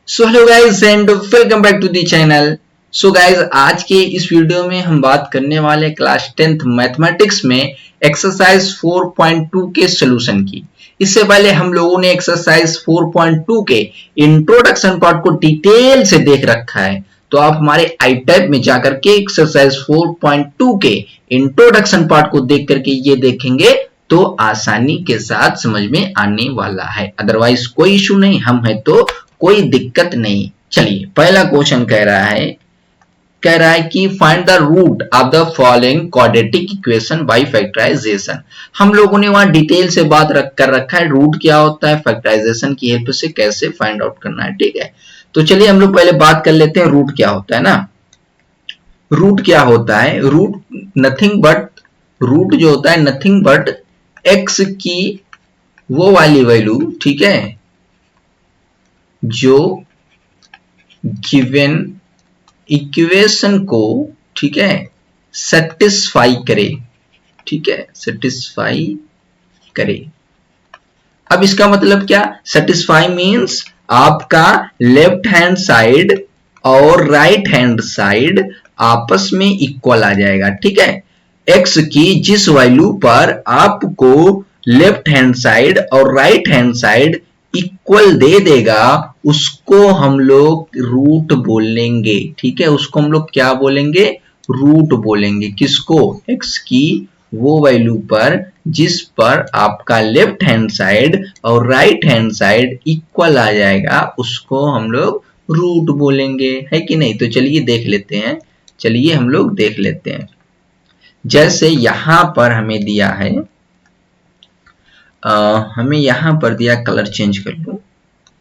So hello guys and welcome back to the channel. So guys आज के इस video में हम बात करने वाले क्लास 10th मैथमेटिक्स में एक्सरसाइज 4.2 के सॉल्यूशन की। इससे पहले हम लोगों ने एक्सरसाइज 4.2 के इंट्रोडक्शन पार्ट को डिटेल से देख रखा है, तो आप हमारे आई टैब में जाकर के एक्सरसाइज 4.2 के इंट्रोडक्शन पार्ट को देख करके ये देखेंगे तो आसानी के साथ समझ में आने वाला है। अदरवाइज कोई इशू नहीं, हम है तो कोई दिक्कत नहीं। चलिए पहला क्वेश्चन कह रहा है कि find the root of the following quadratic equation by factorisation. हम लोगों ने वहां डिटेल से बात कर रखा है रूट क्या होता है, फैक्टराइजेशन की हेल्प से कैसे फाइंड आउट करना है। ठीक है, तो चलिए हम लोग पहले बात कर लेते हैं रूट क्या होता है ना। रूट क्या होता है? रूट नथिंग बट, रूट जो होता है नथिंग बट एक्स की वो वाली वैल्यू, ठीक है, जो गिवन इक्वेशन को, ठीक है, सेटिस्फाई करे। ठीक है, सेटिस्फाई करे। अब इसका मतलब क्या? सेटिस्फाई मींस आपका लेफ्ट हैंड साइड और राइट हैंड साइड आपस में इक्वल आ जाएगा। ठीक है, एक्स की जिस वैल्यू पर आपको लेफ्ट हैंड साइड और राइट हैंड साइड इक्वल दे देगा उसको हम लोग रूट बोलेंगे। ठीक है, उसको हम लोग क्या बोलेंगे? रूट बोलेंगे। किसको? एक्स की वो वैल्यू पर जिस पर आपका लेफ्ट हैंड साइड और राइट हैंड साइड इक्वल आ जाएगा उसको हम लोग रूट बोलेंगे, है कि नहीं? तो चलिए देख लेते हैं, चलिए हम लोग देख लेते हैं। जैसे यहां पर हमें दिया है, हमें यहां पर दिया, कलर चेंज कर लो,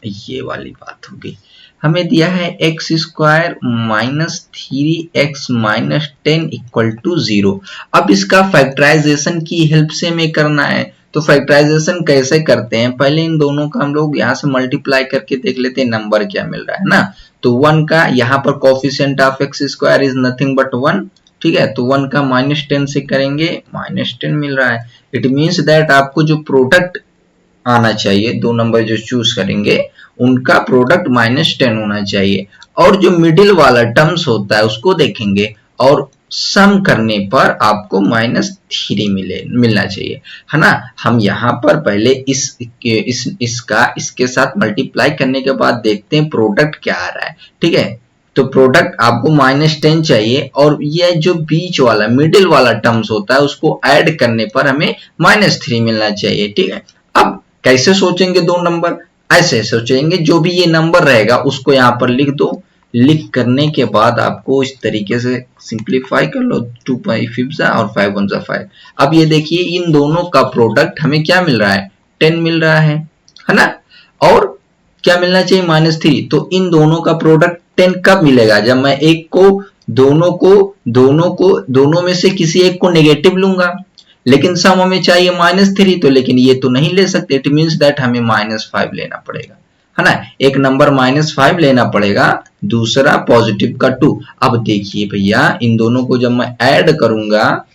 ये वाली बात होगी। हमें दिया है x square minus 3x minus 10 equal to 0। अब इसका फैक्टराइजेशन की हेल्प से हमें करना है। तो फैक्टराइजेशन कैसे करते हैं? पहले इन दोनों का हम लोग यहाँ से मल्टीप्लाई करके देख लेते हैं नंबर क्या मिल रहा है ना। तो 1 का यहाँ पर coefficient of x square is nothing but 1। ठीक है, तो 1 का माइनस 10 से करेंगे, माइनस 10 मिल रहा है। इट मीन्स दैट आपको जो प्रोडक्ट आना चाहिए, दो नंबर जो चूज करेंगे उनका प्रोडक्ट माइनस 10 होना चाहिए, और जो मिडिल वाला टर्म्स होता है उसको देखेंगे और सम करने पर आपको -3 मिलना चाहिए, है ना। हम यहाँ पर पहले इसका इसके साथ मल्टीप्लाई करने के बाद देखते हैं प्रोडक्ट क्या आ रहा है। ठीक है, तो प्रोडक्ट आपको -10 चाहिए और ये जो बीच वाला मिडिल वाला टर्म्स होता है उसको ऐड करने पर हमें -3 मिलना चाहिए। ठीक है, अब कैसे सोचेंगे दो नंबर? ऐसे सोचेंगे, जो भी ये नंबर रहेगा उसको यहाँ पर लिख दो। लिख करने के बाद आपको इस तरीके से सिंप्लीफाई कर लो, 2 5 5 और 5 1 5। अब ये देखिए इन दोनों का प्रोडक्ट हमें क्या मिल रहा है? 10 मिल रहा है ना। और क्या मिलना चाहिए? -3। तो इन दोनों का प्रोडक्ट 10 कब मिलेगा? जब मैं एक को दोनों में से किसी एक को नेगेटिव लूंगा। लेकिन सम हमें चाहिए -3, तो लेकिन ये तो नहीं ले सकते। इट मीन्स दैट हमें -5 लेना पड़ेगा, है ना। एक नंबर -5 लेना पड़ेगा, दूसरा पॉजिटिव का 2। अब देखिए भैया इन दोनों को जब मैं ऐड करूंगा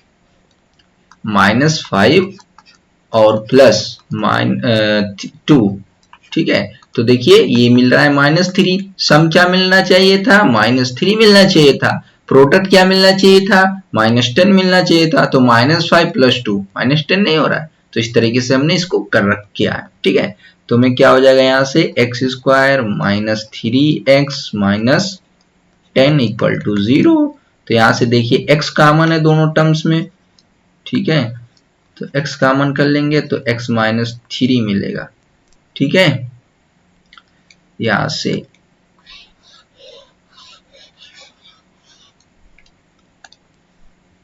-5 और प्लस 2, ठीक है, तो देखिए ये मिल रहा है -3। सम क्या मिलना चाहिए था? -3 मिलना चाहिए था। प्रोडक्ट क्या मिलना चाहिए था? -10 मिलना चाहिए था। तो -5 + 2 -10 नहीं हो रहा है, तो इस तरीके से हमने इसको कर किया है। ठीक है, तो मैं क्या हो जाएगा यहाँ से x square -3x minus 10 equal to 0। तो यहाँ से देखिए x कॉमन है दोनों टर्म्स में। ठीक है, तो x कॉमन कर लेंगे तो x -3 मिलेगा। ठीक है, यहां से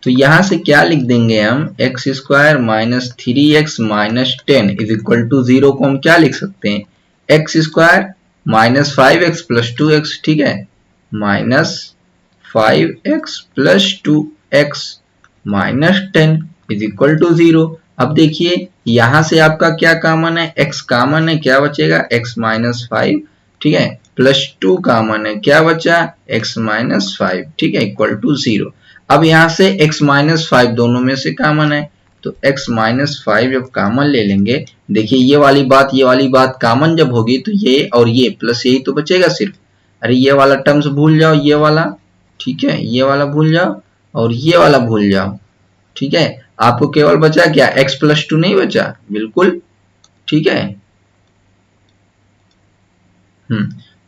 तो यहां से क्या लिख देंगे हम? X square -3x minus 10 is equal to 0 को हम क्या लिख सकते हैं? एक्स स्क्वायर -5x + 2x, ठीक है, -5x + 2x minus 10 is equal to 0। अब देखिए यहां से आपका क्या कॉमन है? x कॉमन है, क्या बचेगा? x -5, ठीक है, +2 कॉमन है, क्या बचा? x -5, ठीक है, इक्वल टू 0। अब यहां से x -5 दोनों में से कॉमन है, तो x माइनस 5 जब कॉमन ले लेंगे, देखिए ये वाली बात कॉमन जब होगी तो ये और ये प्लस यही तो बचेगा सिर्फ। अरे ये वाला टर्म्स भूल जाओ, ये वाला, ठीक है, ये वाला भूल जाओ और ये वाला भूल जाओ, ठीक है। आपको केवल बचा क्या, x प्लस 2 नहीं बचा, बिल्कुल ठीक है।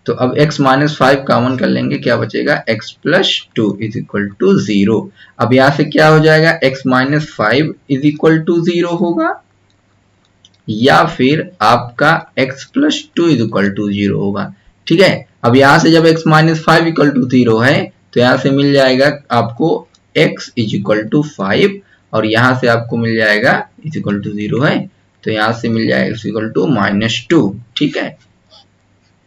तो अब x माइनस 5 कॉमन कर लेंगे, क्या बचेगा, x plus 2 is equal to 0। अब यहां से क्या हो जाएगा, x minus 5 is equal to 0 होगा या फिर आपका x plus 2 is equal to 0 होगा, ठीक है। अब यहां से जब x माइनस 5 इक्वल टू 0 है तो यहां से मिल जाएगा आपको x इज इक्वल टू 5 और यहां से आपको मिल जाएगा इज इक्वल टू 0 है तो यहां से मिल जाएगा इज इक्वल टू -2, ठीक है।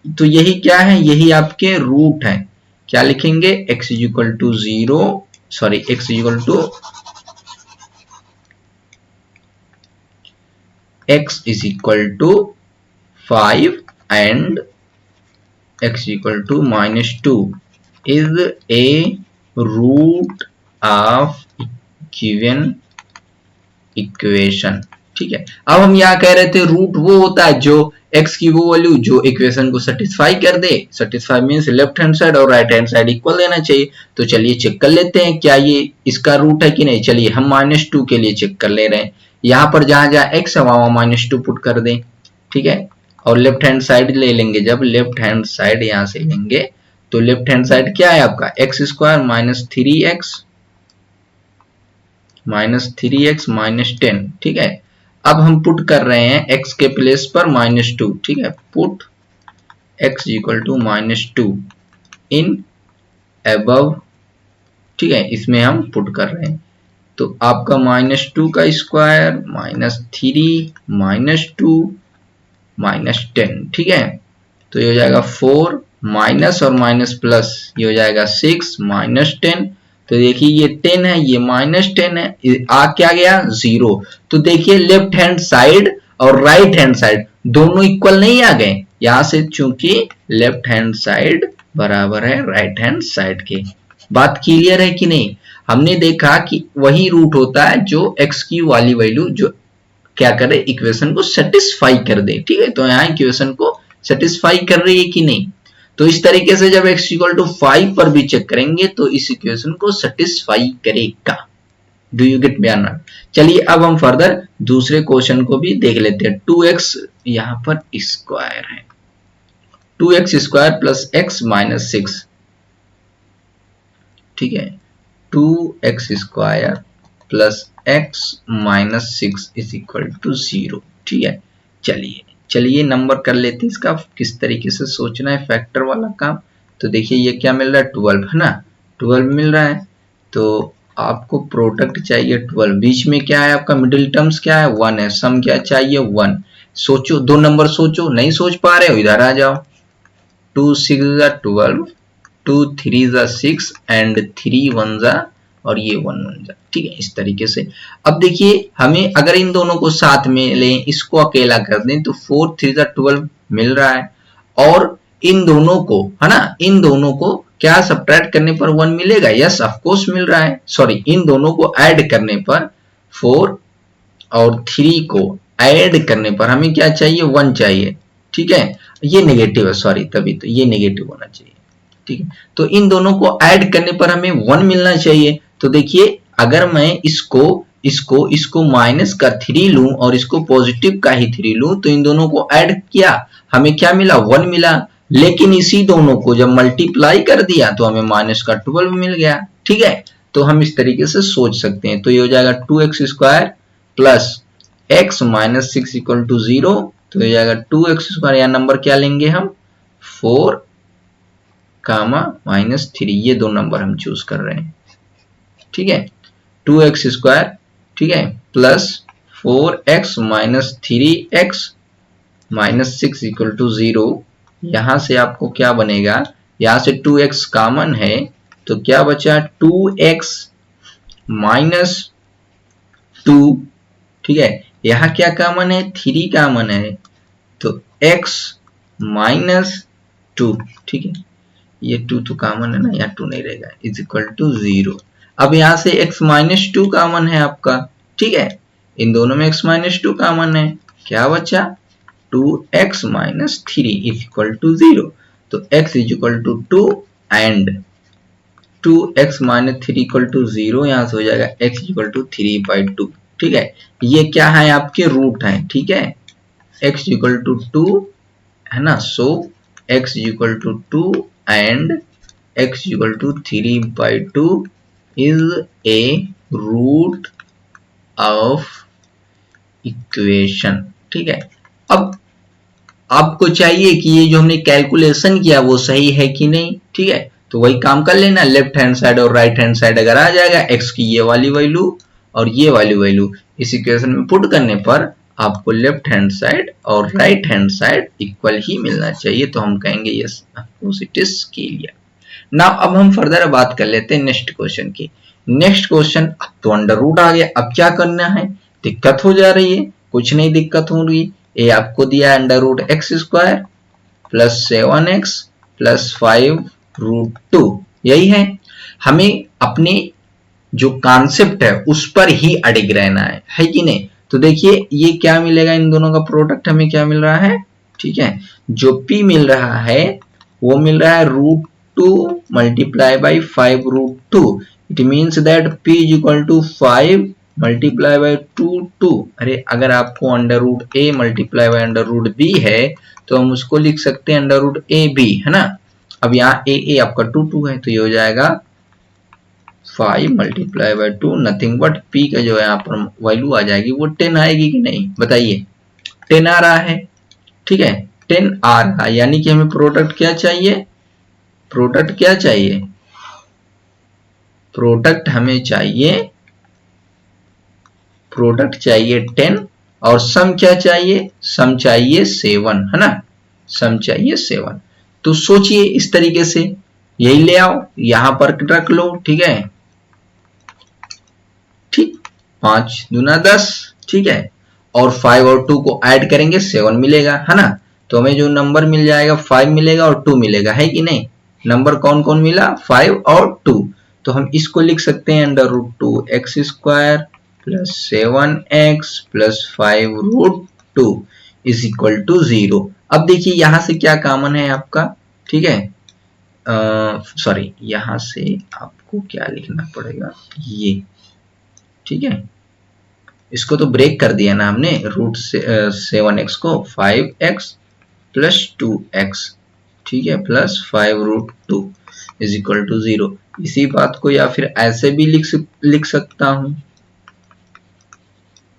तो यही क्या है, यही आपके रूट है। क्या लिखेंगे, x is equal to 0, sorry x is equal to x is equal to 5 and x equal to -2 is a root of given equation, ठीक है। अब हम यहाँ कह रहे थे रूट वो होता है जो x की वो वैल्यू जो इक्वेशन को सेटिस्फाई कर दे। Satisfy means left hand side और राइट हैंड साइड इक्वल देना चाहिए। तो चलिए चेक कर लेते हैं क्या ये इसका रूट है कि नहीं। चलिए हम -2 के लिए चेक कर ले रहे हैं। यहाँ पर जहां जहां x है वहां -2 पुट कर दें, ठीक है। और लेफ्ट हैंड साइड ले लेंगे, जब लेफ्ट हैंड साइड यहां से लेंगे तो लेफ्ट हैंड साइड क्या है आपका, x स्क्वायर -3x -10, ठीक है। अब हम पुट कर रहे हैं x के प्लेस पर -2, ठीक है। Put x equal to -2 in above, ठीक है, इसमें हम पुट कर रहे हैं। तो आपका -2 का स्क्वायर -3 -2 -10, ठीक है। तो ये हो जाएगा 4 माइनस और माइनस प्लस, ये हो जाएगा 6 -10। तो देखिए ये 10 है, ये -10 है, आ क्या गया 0। तो देखिए लेफ्ट हैंड साइड और राइट हैंड साइड दोनों इक्वल नहीं आ गए यहां से, चूंकि लेफ्ट हैंड साइड बराबर है राइट हैंड साइड के। बात क्लियर है कि नहीं। हमने देखा कि वही रूट होता है जो x की वाली वैल्यू जो क्या करे, इक्वेशन को सेटिस्फाई कर दे, ठीक है। तो यहाँ इक्वेशन को सेटिस्फाई कर रही है कि नहीं। तो इस तरीके से जब x इक्वल टू 5 पर भी चेक करेंगे तो इस इक्वेशन को सेटिस्फाई करेगा। डू यू गेट मी और नॉट। चलिए अब हम फर्दर दूसरे क्वेश्चन को भी देख लेते हैं। 2x यहाँ पर स्क्वायर है, 2x square plus x minus 6, ठीक है। 2x square plus x minus 6 is equal to 0, ठीक है। चलिए नंबर कर लेते हैं इसका किस तरीके से सोचना है फैक्टर वाला काम। तो देखिए ये क्या मिल रहा है, 12 है ना, 12 मिल रहा है। तो आपको प्रोडक्ट चाहिए 12, बीच में क्या है आपका मिडिल टर्म्स क्या है 1 है, सम क्या चाहिए 1। सोचो, दो नंबर सोचो, नहीं सोच पा रहे हो इधर आ जाओ। 2 6 12, 2 3 6 एंड 3 1 और ये 1 1, ठीक है। इस तरीके से अब देखिए हमें अगर इन दोनों को साथ में लें, इसको अकेला कर दें तो 4 3 12 मिल रहा है। और इन दोनों को, है ना, इन दोनों को क्या सब्ट्रैक्ट करने पर 1 मिलेगा, यस ऑफ कोर्स मिल रहा है। सॉरी, इन दोनों को ऐड करने पर 4 और 3 को ऐड करने पर हमें क्या चाहिए 1 चाहिए, ठीक है। ये नेगेटिव है, सॉरी, तभी तो ये नेगेटिव होना चाहिए, ठीक है। तो इन दोनों को ऐड करने पर हमें 1 मिलना चाहिए। तो देखिए अगर मैं इसको माइनस का 3 लूं और इसको पॉजिटिव का ही 3 लूं तो इन दोनों को ऐड किया, हमें क्या मिला 1 मिला। लेकिन इसी दोनों को जब मल्टीप्लाई कर दिया तो हमें माइनस का 12 मिल गया, ठीक है। तो हम इस तरीके से सोच सकते हैं। तो ये हो जाएगा 2x square plus x minus 6 equal to 0। तो ये जाएगा 2x स्क्वायर, या नंबर क्या लेंगे हम 4 कामा -3, ये दो नंबर हम चूज कर रहे हैं, ठीक है। 2x स्क्वायर, ठीक है, plus 4x minus 3x minus 6 equal to 0। यहां से आपको क्या बनेगा, यहां से 2x कॉमन है तो क्या बचा 2x माइनस 2, ठीक है। यहां क्या कॉमन है 3 कॉमन है तो x माइनस 2, ठीक है। ये 2 तो कॉमन है ना, यहाँ 2 नहीं रहेगा, इज इक्वल टू 0। अब यहां से x माइनस 2 कॉमन है आपका, ठीक है। इन दोनों में x माइनस टू कॉमन है, क्या बचा 2x minus three is equal to 0। तो x is equal to 2 and 2x minus three equal to 0, यहां से हो जाएगा x इक्वल टू 3/2। ठीक है, ये क्या है आपके रूट है। ठीक है, x इक्वल टू 2 है ना, so x equal to 2 and x equal to 3/2 is a root of equation. ठीक है, अब आपको चाहिए कि ये जो हमने कैलकुलेशन किया वो सही है कि नहीं। ठीक है, तो वही काम कर लेना, लेफ्ट हैंड साइड और राइट हैंड साइड अगर आ जाएगा x की ये वाली वैल्यू और ये वाली वैल्यू इस इक्वेशन में पुट करने पर आपको लेफ्ट हैंड साइड और राइट हैंड साइड इक्वल ही मिलना चाहिए। तो हम कहेंगे yes of course it is clear. Now अब हम फर्दर बात कर लेते हैं नेक्स्ट क्वेश्चन की। नेक्स्ट क्वेश्चन, अब तो अंडर रूट आ गया, अब क्या करना है, दिक्कत हो जा रही है। कुछ नहीं दिक्कत हो रही, ये आपको दिया under root x square plus 7x plus 5√2, यही है। हमें अपने जो कॉन्सेप्ट है उस पर ही अडिग रहना है कि नहीं। तो देखिए ये क्या मिलेगा, इन दोनों का प्रोडक्ट हमें क्या मिल रहा है। ठीक है, जो p मिल रहा है वो मिल रहा है √2 multiply by 5√2। It means that p is equal to 5 multiply by 2। अरे अगर आपको under root a multiply by under root b है तो हम उसको लिख सकते हैं अंडर रूट ए बी, है ना। अब यहाँ a आपका 2 है, तो ये हो जाएगा 5 multiply by 2, nothing but p का जो है यहाँ पर वैल्यू आ जाएगी वो 10 आएगी कि नहीं, बताइए 10 आ रहा है। ठीक है, 10 आ रहा है, यानी कि हमें प्रोडक्ट क्या चाहिए, प्रोडक्ट क्या चाहिए, प्रोडक्ट हमें चाहिए, प्रोडक्ट चाहिए 10 और सम क्या चाहिए, सम चाहिए 7, है ना, सम चाहिए 7। तो सोचिए इस तरीके से, यही ले आओ यहां पर रख लो। ठीक है, ठीक 5 दूना 10, ठीक है, और 5 और 2 को ऐड करेंगे 7 मिलेगा, है ना। तो हमें जो नंबर मिल जाएगा 5 मिलेगा और 2 मिलेगा, है कि नहीं। नंबर कौन कौन मिला, 5 और 2। तो हम इसको लिख सकते हैं under root 2x square plus 7x plus 5√2 is equal to 0। अब देखिए यहां से क्या कॉमन है आपका, ठीक है, सॉरी यहां से आपको क्या लिखना पड़ेगा, ये, ठीक है, इसको तो ब्रेक कर दिया ना हमने, रूट 7x को 5x प्लस 2x, ठीक है, प्लस 5√2 इज इक्वल टू 0। इसी बात को या फिर ऐसे भी लिख सकता हूं,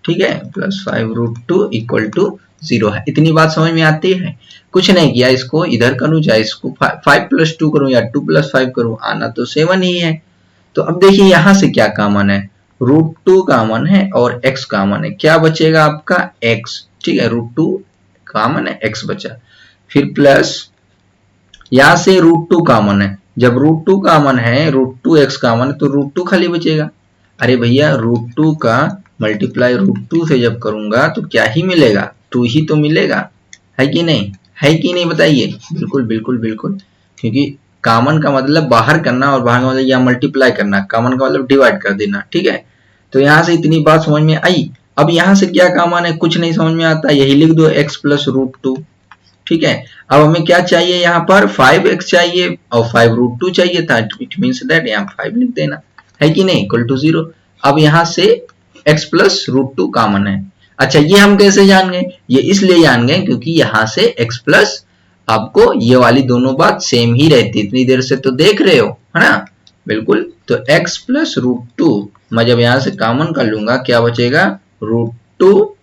ठीक है, प्लस 5√2 इक्वल टू 0 है। इतनी बात समझ में आती है, कुछ नहीं किया, इसको इधर करूं चाहे इसको 5 प्लस 2 करूं या 2 प्लस 5 करूं, आना तो 7 ही है। तो अब देखिए यहां से क्या कॉमन है, √2 कॉमन है और x कॉमन है, क्या बचेगा आपका x, ठीक है, √2 कॉमन है, x बचा, फिर प्लस यहां से √2 कॉमन है, जब √2 कॉमन है, √2x कॉमन है, तो √2 खाली बचेगा। अरे भैया √2 का मल्टीप्लाई √2 से जब करूंगा तो क्या ही मिलेगा, 2 ही तो मिलेगा, है कि नहीं, है कि नहीं बताइए। बिल्कुल बिल्कुल बिल्कुल, क्योंकि कॉमन का मतलब बाहर करना और बाहर का मतलब या मल्टीप्लाई करना, कॉमन का मतलब डिवाइड कर देना, ठीक है। तो यहां से इतनी बात समझ में आई। अब यहां से क्या कॉमन है, कुछ नहीं समझ में आता, यही लिख दो x प्लस √2, ठीक है। अब हमें क्या चाहिए, यहाँ पर 5x चाहिए और 5√2 चाहिए था, इट मीन्स दैट यहाँ 5 लिख देना, है कि नहीं, इक्वल टू 0। अब यहाँ से x प्लस √2 कॉमन है। अच्छा ये हम कैसे जान गए, ये इसलिए जान गए क्योंकि यहाँ से x प्लस, आपको ये वाली दोनों बात सेम ही रहती, इतनी देर से तो देख रहे हो, है ना, बिल्कुल। तो x प्लस √2 मैं जब यहाँ से कॉमन कर लूंगा क्या बचेगा, √2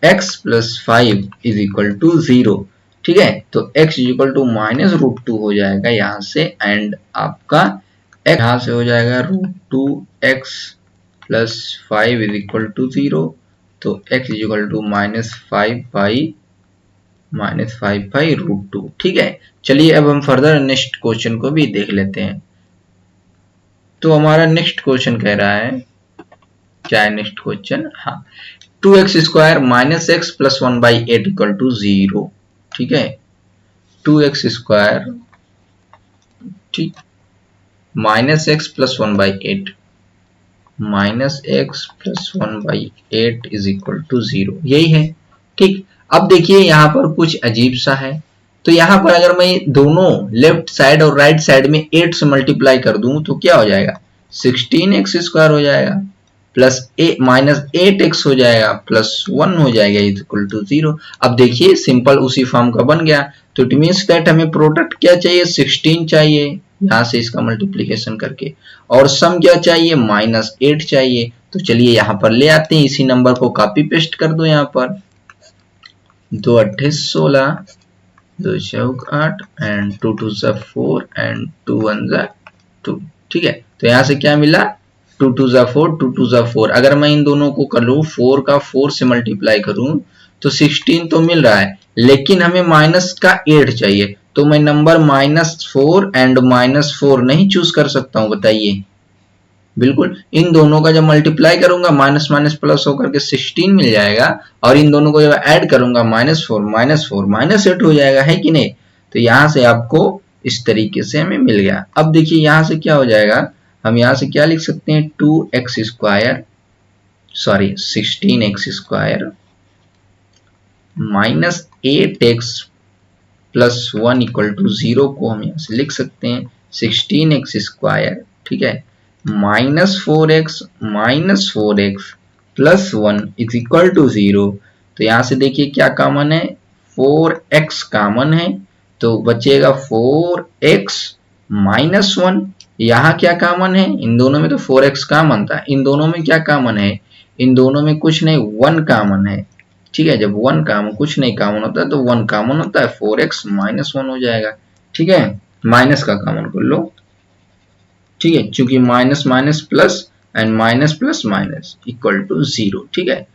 x plus 5 is equal to 0, ठीक है। तो x is equal to minus √2 हो जाएगा यहाँ से, एंड आपका x यहाँ से हो जाएगा √2x plus 5 is equal to 0। तो x इज इक्वल टू -5/√2, ठीक है। चलिए अब हम फर्दर नेक्स्ट क्वेश्चन को भी देख लेते हैं। तो हमारा नेक्स्ट क्वेश्चन कह रहा है, क्या है नेक्स्ट क्वेश्चन, हाँ, 2x square minus x plus 1/8 equal to 0, ठीक है, 2x स्क्वायर, ठीक, minus x plus 1/8 -x+1/8 is equal to 0, यही है। ठीक, अब देखिए यहाँ पर कुछ अजीब सा है। तो यहाँ पर अगर मैं दोनों लेफ्ट साइड और राइट साइड में 8 से मल्टीप्लाई कर दूं तो क्या हो जाएगा, 16x² हो जाएगा प्लस -8x हो जाएगा प्लस 1 हो जाएगा इज इक्वल टू 0। अब देखिए सिंपल उसी फॉर्म का बन गया। तो इट मीन्स दैट हमें प्रोडक्ट क्या चाहिए, 16 चाहिए यहाँ से इसका मल्टीप्लीकेशन करके, और सम क्या चाहिए, -8 चाहिए। तो चलिए यहाँ पर ले आते हैं, इसी नंबर को कॉपी पेस्ट कर दो यहाँ पर, 2 8 16, 2 चौक 8 एंड 2 2 4 एंड 2 1 2। ठीक है, तो यहाँ से क्या मिला, 2 2 4, 2 2 4। अगर मैं इन दोनों को कर लूँ 4 का 4 से मल्टीप्लाई करूँ तो 16 तो मिल रहा है, लेकिन हमें माइनस का 8 चाहिए। तो मैं नंबर -4 एंड -4 नहीं चूज कर सकता हूँ, बताइए। बिल्कुल, इन दोनों का जब मल्टीप्लाई करूंगा माइनस माइनस प्लस होकर के 16 मिल जाएगा, और इन दोनों को जब ऐड करूंगा -4 -8 हो जाएगा, है कि नहीं। तो यहाँ से आपको इस तरीके से हमें मिल गया। अब देखिए यहाँ से क्या हो जाएगा, हम यहाँ से क्या लिख सकते हैं, 16x² -8x+1 इक्वल टू 0 को हम यहाँ से लिख सकते हैं 16x², ठीक है, -4x इज इक्वल टू 0। तो यहाँ से देखिए क्या कॉमन है, 4x कॉमन है, तो बचेगा 4x-1। यहाँ क्या कॉमन है, इन दोनों में तो 4x कॉमन था, इन दोनों में क्या कॉमन है, इन दोनों में कुछ नहीं, 1 कॉमन है। ठीक है, जब 1 कॉमन, कुछ नहीं कॉमन होता है तो 1 कॉमन होता है, 4x-1 हो जाएगा। ठीक है, माइनस का कॉमन कर लो। ठीक है, चूंकि minus minus plus and minus plus minus equal to 0। ठीक है,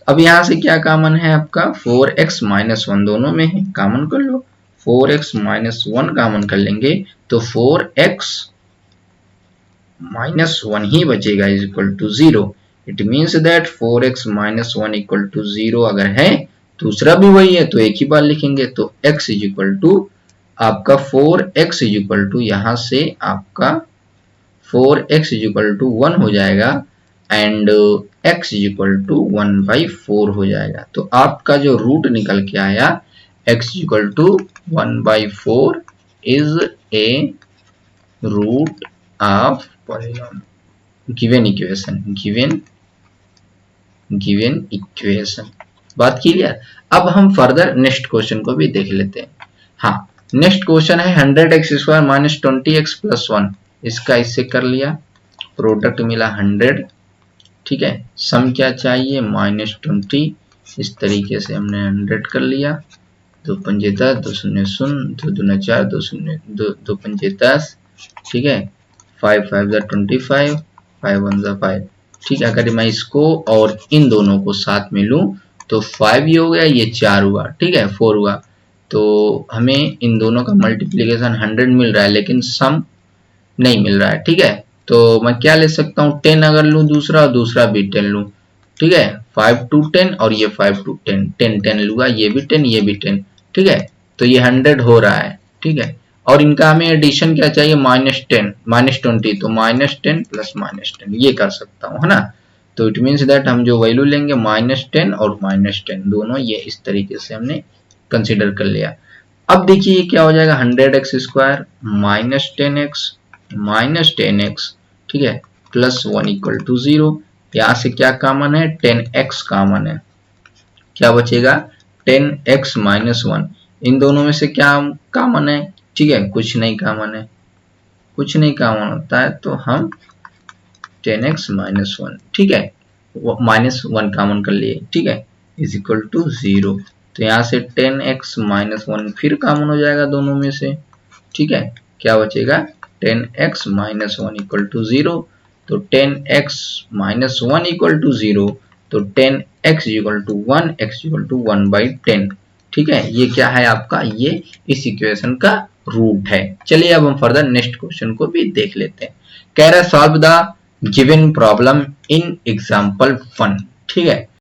अब यहाँ से क्या कॉमन है आपका, 4x-1 दोनों में है, कॉमन कर लो। 4x-1 कॉमन कर लेंगे तो 4x-1 ही बचेगा is equal to 0। It means that 4x-1 equal to 0 अगर है, दूसरा भी वही है तो एक ही बार लिखेंगे। तो x इज इक्वल टू आपका 4x इज इक्वल टू यहाँ से आपका 4x इज इक्वल टू 1 हो जाएगा and x is equal to 1/4 हो जाएगा। तो आपका जो रूट निकल के आया x is equal to 1/4 is a root of polynomial given equation. बात क्लियर। अब हम फर्दर नेक्स्ट क्वेश्चन को भी देख लेते हैं। हाँ, नेक्स्ट क्वेश्चन है 100x² - 20x+1। इसका इससे कर लिया, प्रोडक्ट मिला 100। ठीक है, सम क्या चाहिए, -20। इस तरीके से हमने 100 कर लिया, 2 पंजे 10, 2 शून्य 0, 2 दूना 4, 2 शून्य 2 पंजे 10। ठीक है, 5 5 25, 5 1 5। ठीक है, अगर मैं इसको और इन दोनों को साथ में लूं तो 5 ये हो गया, ये 4 हुआ। ठीक है, 4 हुआ। तो हमें इन दोनों का मल्टीप्लीकेशन 100 मिल रहा है, लेकिन सम नहीं मिल रहा है। ठीक है, तो मैं क्या ले सकता हूँ, 10 अगर लूँ दूसरा भी 10 लूँ। ठीक है, 5 to 10 और ये 5 to 10, 10 10 लूंगा, ये भी 10 ये भी 10। ठीक है, तो ये 100 हो रहा है। ठीक है, और इनका हमें एडिशन क्या चाहिए, -10 -20, तो -10 + -10 ये कर सकता हूँ, है ना। तो इट मीन्स दैट हम जो वैल्यू लेंगे -10 और -10 दोनों, ये इस तरीके से हमने कंसिडर कर लिया। अब देखिए ये क्या हो जाएगा, 100x² - 10x ठीक है +1 इक्वल टू 0। यहाँ से क्या कॉमन है, 10x कॉमन है, क्या बचेगा 10x - 1। इन दोनों में से क्या कॉमन है, ठीक है, कुछ नहीं कॉमन है, कुछ नहीं कॉमन होता है तो हम 10x - 1, ठीक है, -1 कॉमन कर लिए, ठीक है, इज इक्वल टू 0। तो यहाँ से 10x - 1 फिर कॉमन हो जाएगा दोनों में से। ठीक है, क्या बचेगा 10x - 1 इक्वल टू 0। तो 10x - 1 इक्वल टू 0, तो 10x equal to 1, x equal to 1/10। ठीक है, ये क्या है आपका, ये इस इक्वेशन का रूट है। चलिए अब हम फर्दर नेक्स्ट क्वेश्चन को भी देख लेते हैं। कह रहा है solve the given problem in example 1। ठीक है,